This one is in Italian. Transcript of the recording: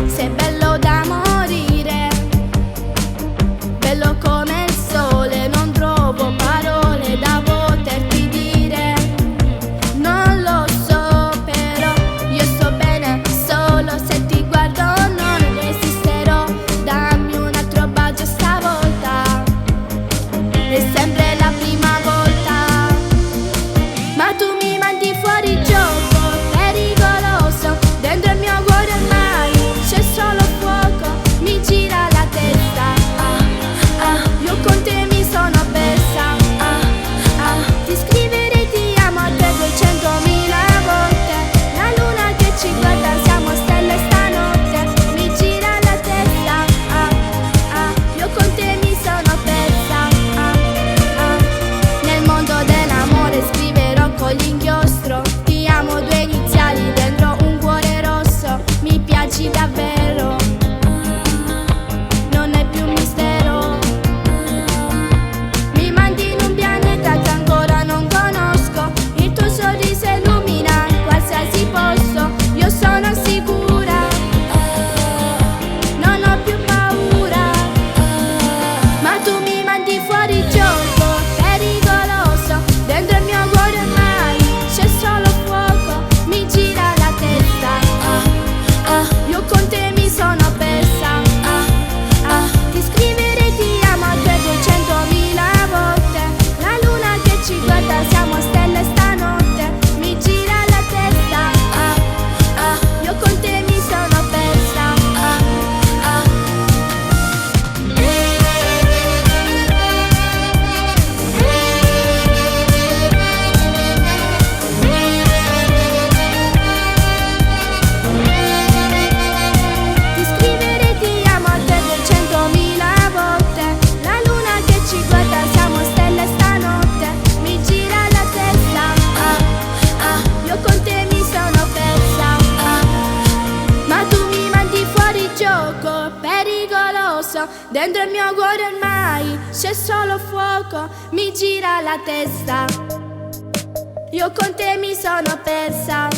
Sei bello da morire, bello come il sole, non trovo parole da poterti dire. Non lo so, però io sto bene solo se ti guardo, non resisterò. Dammi un altro bacio stavolta, è sempre la prima volta. Ma tu mi mandi fuori gioco, pericoloso, dentro il mio cuore ormai c'è solo fuoco, mi gira la testa, io con te mi sono persa, ti scriverei ti amo a te 200.000 volte, la luna che ci guarda siamo stelle stanotte, mi gira la testa, io con te mi sono persa, nel mondo dell'amore scriverò con l'inchiostro, ti amo due iniziali dentro un cuore rosso, mi piaci davvero, non è più un mistero. Mi mandi in un pianeta che ancora non conosco, il tuo sorriso illumina qualsiasi posto, io sono sicura, non ho più paura. Ma tu mi mandi fuori gioco, pericoloso, dentro il mio cuore ormai c'è solo fuoco, mi gira la testa, io con te mi sono persa, ti scriverei ti amo a te 200.000 volte, la luna che ci guarda siamo stelle stanotte, mi gira la testa, io con te mi sono persa. Ti scriverei ti amo a te 200.000 volte, la luna che ci guarda siamo stelle stanotte, mi gira la testa, io con te mi sono persa. Ma tu mi mandi fuori gioco, pericoloso, dentro il mio cuore ormai c'è solo fuoco, mi gira la testa, io con te mi sono persa.